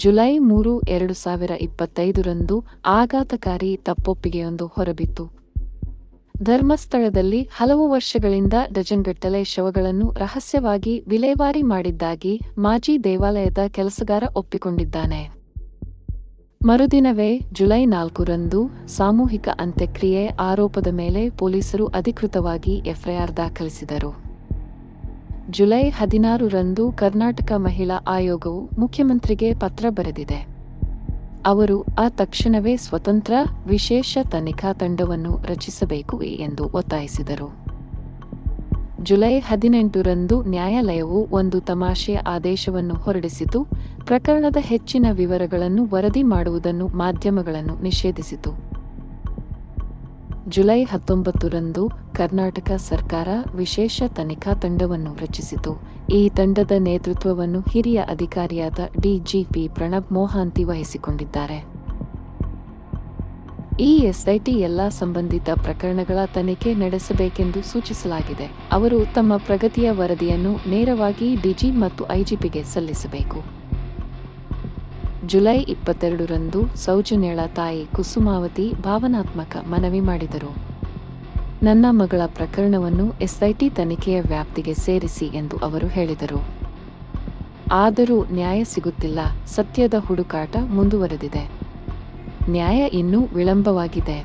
July 3, 2025ರಂದು ಆಘಾತಕಾರಿ ತಪ್ಪೊಪ್ಪಿಗೆಯೊಂದು ಹೊರಬಿತ್ತು. ಧರ್ಮಸ್ಥಳದಲ್ಲಿ ಹಲವು ವರ್ಷಗಳಿಂದ ಡಜನ್ಗಟ್ಟಲೆ ಶವಗಳನ್ನು ರಹಸ್ಯವಾಗಿ ವಿಲೇವಾರಿ ಮಾಡಿದ್ದಾಗಿ ಮಾಜಿ ದೇವಾಲಯದ ಕೆಲಸಗಾರ ಒಪ್ಪಿಕೊಂಡಿದ್ದಾನೆ. ಮರುದಿನವೇ ಜುಲೈ 4ರಂದು ಸಾಮೂಹಿಕ ಅಂತ್ಯಕ್ರಿಯೆ ಆರೋಪದ ಮೇಲೆ ಪೊಲೀಸರು ಅಧಿಕೃತವಾಗಿ ಎಫ್ಐಆರ್ ದಾಖಲಿಸಿದರು. ಜುಲೈ 16ರಂದು ಕರ್ನಾಟಕ ಮಹಿಳಾ ಆಯೋಗವು ಮುಖ್ಯಮಂತ್ರಿಗೆ ಪತ್ರ ಬರೆದಿದೆ. ಅವರು ತಕ್ಷಣವೇ ಸ್ವತಂತ್ರ ವಿಶೇಷ ತನಿಖಾ ತಂಡವನ್ನು ರಚಿಸಬೇಕು ಎಂದು ಒತ್ತಾಯಿಸಿದರು. ಜುಲೈ 18ರಂದು ನ್ಯಾಯಾಲಯವು ಒಂದು ತಮಾಷೆಯ ಆದೇಶವನ್ನು ಹೊರಡಿಸಿತು. ಪ್ರಕರಣದ ಹೆಚ್ಚಿನ ವಿವರಗಳನ್ನು ವರದಿ ಮಾಡುವುದನ್ನು ಮಾಧ್ಯಮಗಳನ್ನು ನಿಷೇಧಿಸಿತು. ಜುಲೈ 19ರಂದು ಕರ್ನಾಟಕ ಸರ್ಕಾರ ವಿಶೇಷ ತನಿಖಾ ತಂಡವನ್ನು ರಚಿಸಿತು. ಈ ತಂಡದ ನೇತೃತ್ವವನ್ನು ಹಿರಿಯ ಅಧಿಕಾರಿಯಾದ ಡಿಜಿಪಿ ಪ್ರಣಬ್ ಮೊಹಾಂತಿ ವಹಿಸಿಕೊಂಡಿದ್ದಾರೆ. ಈ ಎಸ್ಐಟಿ ಎಲ್ಲಾ ಸಂಬಂಧಿತ ಪ್ರಕರಣಗಳ ತನಿಖೆ ನಡೆಸಬೇಕೆಂದು ಸೂಚಿಸಲಾಗಿದೆ. ಅವರು ತಮ್ಮ ಪ್ರಗತಿಯ ವರದಿಯನ್ನು ನೇರವಾಗಿ ಡಿಜಿ ಮತ್ತು ಐಜಿಪಿಗೆ ಸಲ್ಲಿಸಬೇಕು. ಜುಲೈ 22ರಂದು ಸೌಜನ್ಯಳ ತಾಯಿ ಕುಸುಮಾವತಿ ಭಾವನಾತ್ಮಕ ಮನವಿ ಮಾಡಿದರು. ನನ್ನ ಮಗಳ ಪ್ರಕರಣವನ್ನು ಎಸ್ಐಟಿ ತನಿಖೆಯ ವ್ಯಾಪ್ತಿಗೆ ಸೇರಿಸಿ ಎಂದು ಅವರು ಹೇಳಿದರು. ಆದರೂ ನ್ಯಾಯ ಸಿಗುತ್ತಿಲ್ಲ. ಸತ್ಯದ ಹುಡುಕಾಟ ಮುಂದುವರೆದಿದೆ. ನ್ಯಾಯ ಇನ್ನೂ ವಿಳಂಬವಾಗಿದೆ.